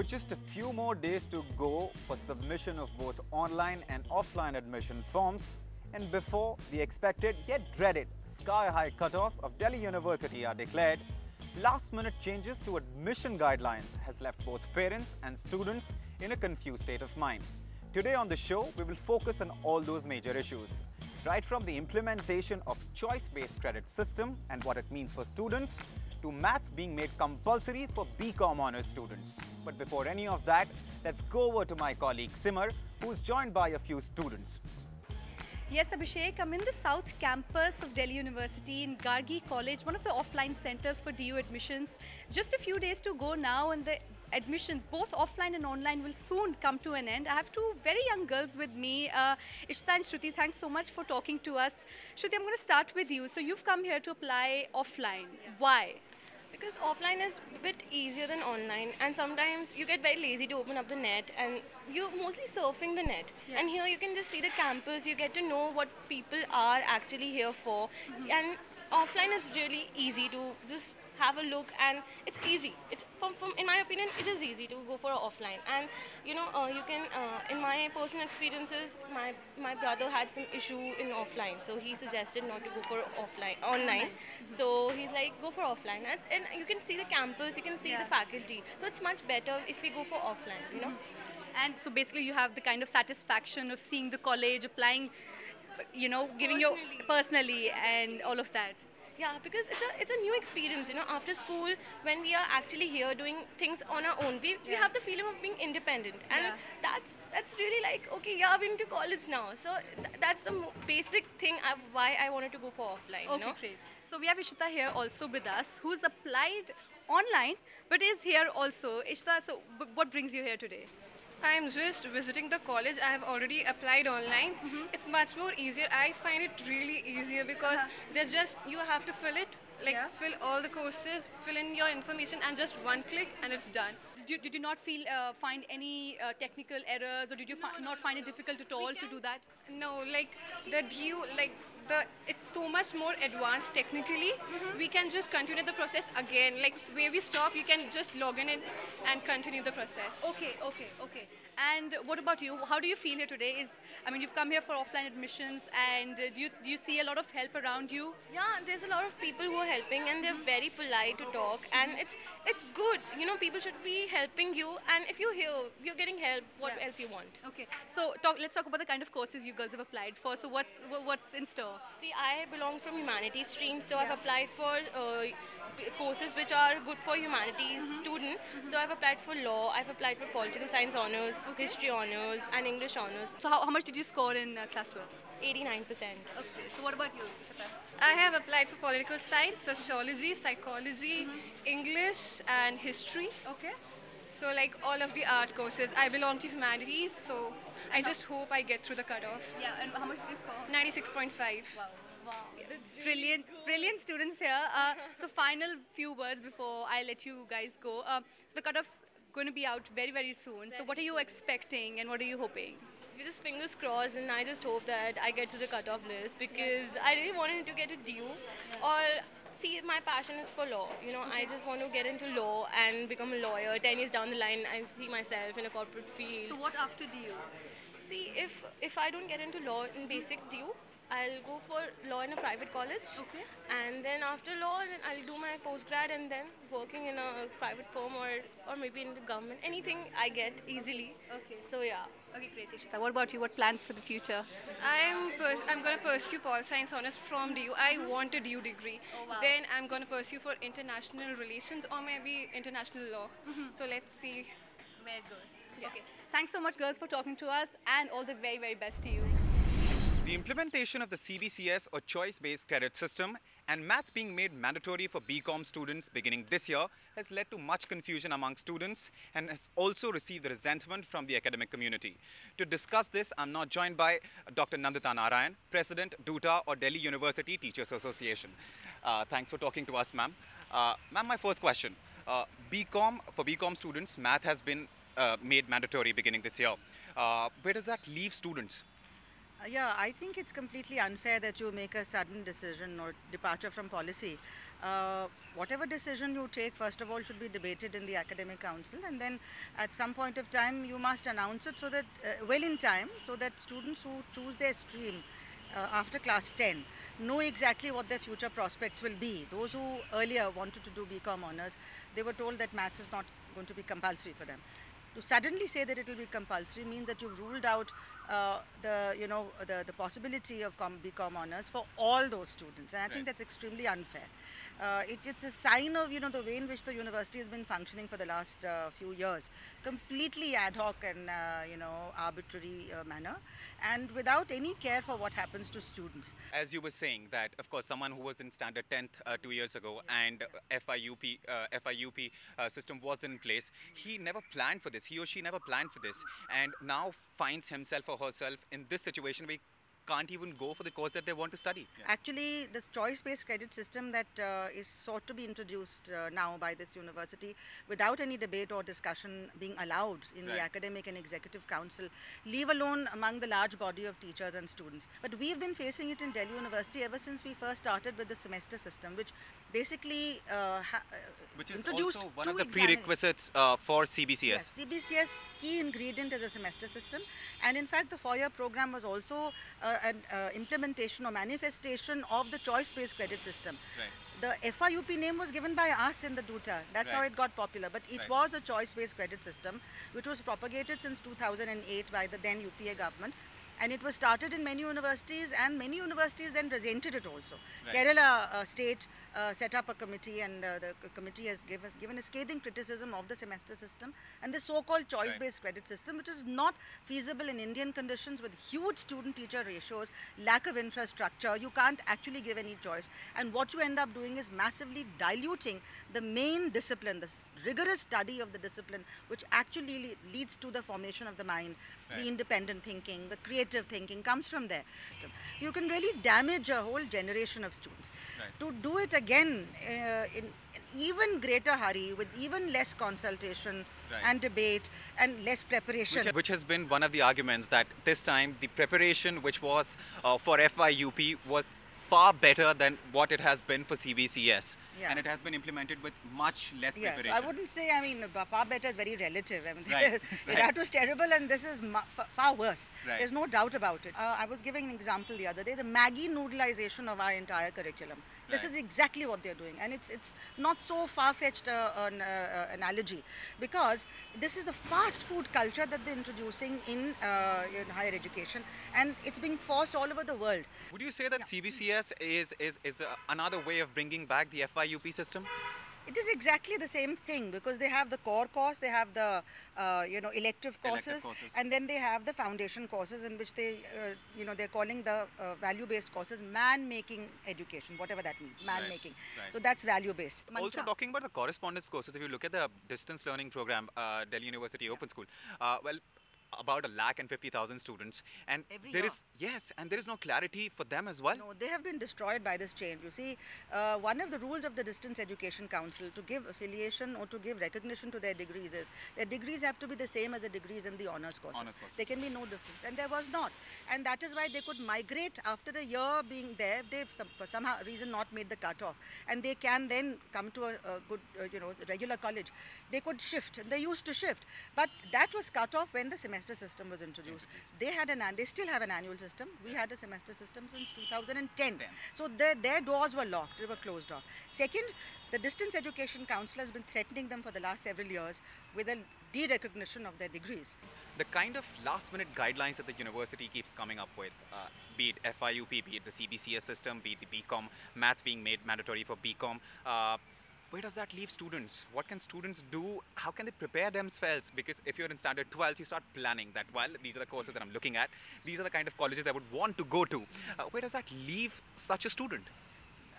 With just a few more days to go for submission of both online and offline admission forms, and before the expected yet dreaded sky-high cutoffs of Delhi University are declared, last-minute changes to admission guidelines has left both parents and students in a confused state of mind. Today on the show, we will focus on all those major issues, right from the implementation of choice-based credit system and what it means for students, to maths being made compulsory for BCom honors students. But before any of that, let's go over to my colleague Simar, who's joined by a few students. Yes, Abhishek, I'm in the South Campus of Delhi University in Gargi College, one of the offline centers for DU admissions. Just a few days to go now, and the admissions, both offline and online, will soon come to an end. I have two very young girls with me, Ishita and Shruti. Thanks so much for talking to us. Shruti, I'm going to start with you. So you've come here to apply offline. Why? Because offline is a bit easier than online, and sometimes you get very lazy to open up the net and you're mostly surfing the net. Yeah. And here you can just see the campus, you get to know what people are actually here for. And offline is really easy to just have a look, and it's easy. It's from in my opinion, it is easy to go for offline. And you know, you can in my personal experiences, my brother had some issue in offline, so he suggested not to go for online. So he's like, go for offline, and you can see the campus, you can see the faculty. So it's much better if we go for offline, you know. And so basically you have the kind of satisfaction of seeing the college, applying, you know, giving your personally and all of that. Yeah, because it's a new experience, you know. After school, when we are actually here doing things on our own, we have the feeling of being independent, and that's really like, okay, yeah, we're into college now. So that's the basic thing why I wanted to go for offline. Okay, you know? great. So we have Ishita here also with us, who's applied online but is here also. Ishita, so what brings you here today? I'm just visiting the college. I have already applied online. It's much more easier. I find it really easier because there's just, you have to fill it, like fill all the courses, fill in your information, and just one click and it's done. Did you not find any technical errors, or did you not find it difficult at all to do that? No, like it's so much more advanced technically. We can just continue the process again. Like where we stop, you can just log in and continue the process. Okay. And what about you? How do you feel here today? I mean, you've come here for offline admissions, and do you see a lot of help around you? Yeah, there's a lot of people who are helping, and they're very polite to talk, and it's good. You know, people should be helping you, and if you're here, you're getting help. What else you want? Okay, so let's talk about the kind of courses you girls have applied for. So what's in store? See, I belong from humanities stream, so I've applied for courses which are good for humanities student. So I've applied for law, I've applied for political science honors, history honors, and English honors. So how much did you score in class 12? 89%. Okay, so what about you, Ishita? I have applied for political science, sociology, psychology, English, and history. Okay. So like all of the art courses. I belong to humanities, so I just hope I get through the cutoff. Yeah, and how much did you score? 96.5. Wow. Brilliant students here. So final few words before I let you guys go. The cutoff's going to be out very, very soon. So what are you expecting and what are you hoping? We just fingers crossed, and I just hope that I get to the cutoff list, because I really wanted to get a DU. Or see, my passion is for law. You know, I just want to get into law and become a lawyer. 10 years down the line, I see myself in a corporate field. So what after DU? See, if I don't get into law in basic DU, I'll go for law in a private college. Okay. And then after law, then I'll do my postgrad, and then working in a private firm or maybe in the government. Anything I get easily. Okay. So yeah. Okay, great, Ishita. What about you? What plans for the future? I'm going to pursue pol science honors from DU. I want a DU degree. Oh, wow. Then I'm going to pursue for international relations or maybe international law. So let's see where it goes. Yeah. Okay. Thanks so much, girls, for talking to us, and all the very, very best to you. The implementation of the CBCS or choice-based credit system and maths being made mandatory for BCom students beginning this year has led to much confusion among students and has also received resentment from the academic community. To discuss this, I'm now joined by Dr. Nandita Narayan, President, DUTA or Delhi University Teachers Association. Thanks for talking to us, ma'am. Ma'am, my first question. For BCom students, math has been made mandatory beginning this year. Where does that leave students? Yeah, I think it's completely unfair that you make a sudden decision or departure from policy. Whatever decision you take, first of all, should be debated in the academic council, and then at some point of time, you must announce it so that, well in time, so that students who choose their stream after class 10 know exactly what their future prospects will be. Those who earlier wanted to do BCom honors, they were told that maths is not going to be compulsory for them. To suddenly say that it will be compulsory means that you've ruled out the possibility of BCom honors for all those students, and I think that's extremely unfair. It's a sign of the way in which the university has been functioning for the last few years, completely ad hoc and arbitrary manner, and without any care for what happens to students. As you were saying that, of course, someone who was in standard 10th 2 years ago and FIUP system was in place, he never planned for this. He or she never planned for this, and now finds himself or herself in this situation where can't even go for the course that they want to study. Actually, this choice-based credit system that is sought to be introduced now by this university without any debate or discussion being allowed in the academic and executive council, leave alone among the large body of teachers and students. But we've been facing it in Delhi University ever since we first started with the semester system, which basically Which is introduced also one two of the examinations. prerequisites for CBCS. Yes, CBCS key ingredient is a semester system, and in fact the 4-year program was also an implementation or manifestation of the choice-based credit system. The FIUP name was given by us in the DUTA. That's how it got popular. But it was a choice-based credit system which was propagated since 2008 by the then UPA government. And it was started in many universities, and many universities then resented it also. Kerala state set up a committee, and the committee has given a scathing criticism of the semester system and the so-called choice-based credit system, which is not feasible in Indian conditions with huge student-teacher ratios, lack of infrastructure. You can't actually give any choice. And what you end up doing is massively diluting the main discipline, the rigorous study of the discipline, which actually leads to the formation of the mind. The independent thinking, the creative thinking comes from there. You can really damage a whole generation of students. To do it again in an even greater hurry, with even less consultation and debate and less preparation. Which has been one of the arguments that this time the preparation which was for FIUP was far better than what it has been for CBCS. And it has been implemented with much less preparation. So I wouldn't say, far better is very relative. That was terrible, and this is far worse. There's no doubt about it. I was giving an example the other day, the Maggie noodleization of our entire curriculum. This is exactly what they're doing, and it's not so far-fetched an analogy, because this is the fast food culture that they're introducing in higher education, and it's being forced all over the world. Would you say that CBCS is another way of bringing back the FIUP system? It is exactly the same thing, because they have the core course, they have the elective courses, and then they have the foundation courses in which they they're calling the value-based courses man-making education, whatever that means, man-making. So that's value-based. Also talking about the correspondence courses, if you look at the distance learning program, Delhi University Open School, well, about 150,000 students, and there is no clarity for them as well. No, they have been destroyed by this change. You see, one of the rules of the Distance Education Council to give affiliation or to give recognition to their degrees is their degrees have to be the same as the degrees in the honours courses. There can be no difference, and there was not. And that is why they could migrate after a year being there. They've for some reason not made the cutoff, and they can then come to a good, regular college. They could shift, and they used to shift, but that was cut off when the semester system was introduced. They still have an annual system. We had a semester system since 2010. So their doors were locked, they were closed off. Second, the Distance Education Council has been threatening them for the last several years with a de-recognition of their degrees. The kind of last-minute guidelines that the university keeps coming up with, be it FIUP, be it the CBCS system, be it the BCom, maths being made mandatory for BCom, where does that leave students? What can students do? How can they prepare themselves? Because if you're in standard 12, you start planning that, well, these are the courses that I'm looking at. These are the kind of colleges I would want to go to. Where does that leave such a student?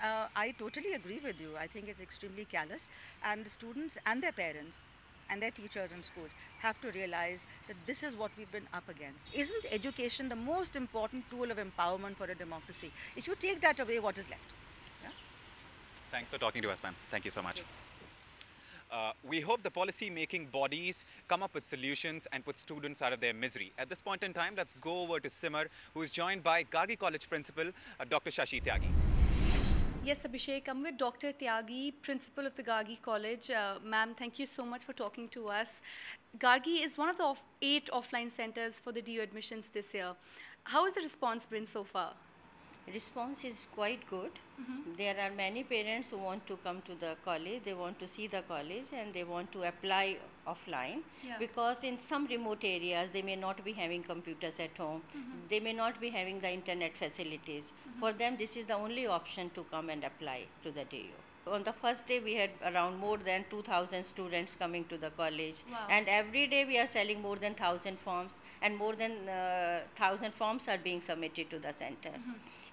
I totally agree with you. I think it's extremely callous, and the students and their parents and their teachers in schools have to realize that this is what we've been up against. Isn't education the most important tool of empowerment for a democracy? If you take that away, what is left? Thanks for talking to us, ma'am. Thank you so much. We hope the policy-making bodies come up with solutions and put students out of their misery. At this point in time, let's go over to Simar, who is joined by Gargi College Principal, Dr. Shashi Tyagi. Yes, Abhishek, I'm with Dr. Tyagi, Principal of the Gargi College. Ma'am, thank you so much for talking to us. Gargi is one of the 8 offline centers for the DU admissions this year. How has the response been so far? Response is quite good. There are many parents who want to come to the college, they want to see the college and they want to apply offline because in some remote areas they may not be having computers at home, they may not be having the internet facilities. For them this is the only option to come and apply to the DU. On the first day we had around more than 2,000 students coming to the college and every day we are selling more than 1,000 forms and more than 1,000 forms are being submitted to the center.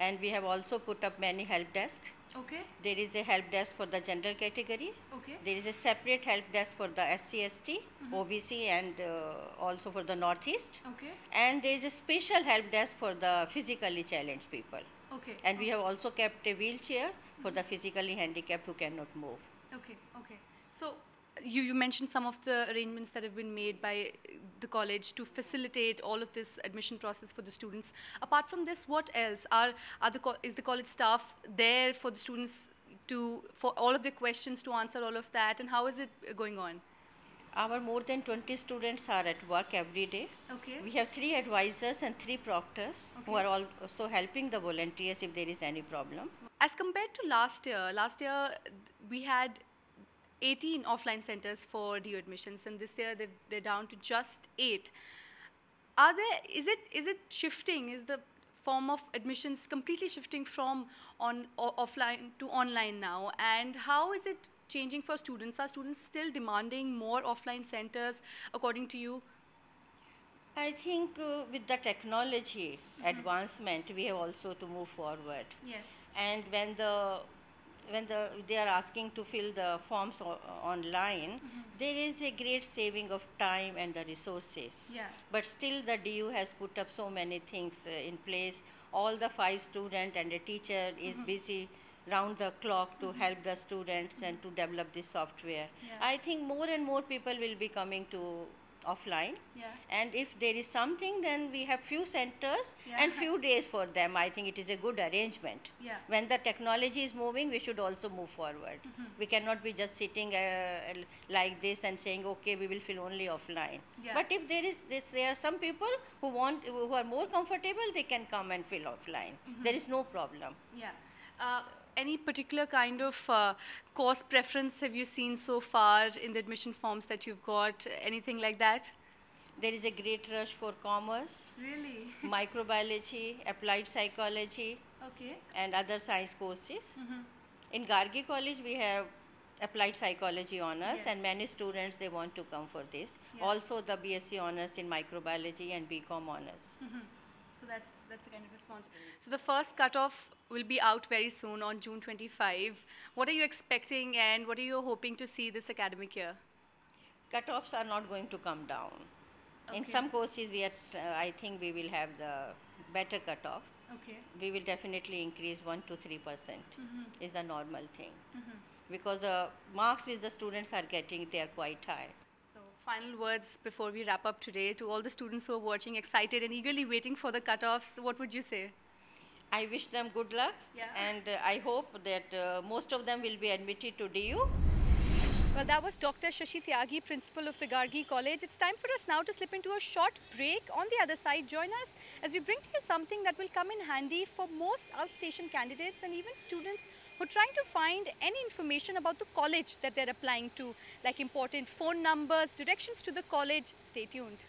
And we have also put up many help desks. Okay. There is a help desk for the general category. Okay. There is a separate help desk for the SC/ST, OBC and also for the Northeast. Okay. And there is a special help desk for the physically challenged people. Okay. And we have also kept a wheelchair for the physically handicapped who cannot move. Okay, okay. So you mentioned some of the arrangements that have been made by the college to facilitate all of this admission process for the students. Apart from this, what else? Is the college staff there for the students for all of their questions to answer all of that, and how is it going on? Our more than 20 students are at work every day. Okay. We have 3 advisors and 3 proctors who are also helping the volunteers if there is any problem. As compared to last year we had 18 offline centers for DU admissions, and this year they're down to just 8. Is it shifting? Is the form of admissions completely shifting from offline to online now? And how is it changing for students? Are students still demanding more offline centers, according to you? I think with the technology advancement, we have also to move forward. Yes. And when they are asking to fill the forms online, there is a great saving of time and the resources. Yeah. But still the DU has put up so many things in place. All the 5 students and a teacher is busy round the clock to help the students and to develop this software. Yeah. I think more and more people will be coming to offline. Yeah. And if there is something, then we have few centers and few days for them. I think it is a good arrangement. Yeah. When the technology is moving, we should also move forward. We cannot be just sitting like this and saying, okay, we will fill only offline. Yeah. But if there are some people who are more comfortable, they can come and fill offline. There is no problem. Yeah. Any particular kind of course preference have you seen so far in the admission forms that you've got? Anything like that? There is a great rush for commerce, Really? microbiology, applied psychology, Okay. and other science courses. In Gargi College, we have applied psychology honors, and many students, they want to come for this. Also, the BSc honors in microbiology and BCom honors. So that's the kind of response. So the first cutoff will be out very soon on June 25. What are you expecting and what are you hoping to see this academic year? Cutoffs are not going to come down. In Okay. some courses, I think we will have the better cutoff. Okay. We will definitely increase 1 to 3% is a normal thing. Because the marks which the students are getting, they are quite high. So final words before we wrap up today to all the students who are watching, excited and eagerly waiting for the cutoffs. What would you say? I wish them good luck, and I hope that most of them will be admitted to DU. Well, that was Dr. Shashi Tyagi, Principal of the Gargi College. It's time for us now to slip into a short break. On the other side, join us as we bring to you something that will come in handy for most outstation candidates and even students who are trying to find any information about the college that they're applying to, like important phone numbers, directions to the college. Stay tuned.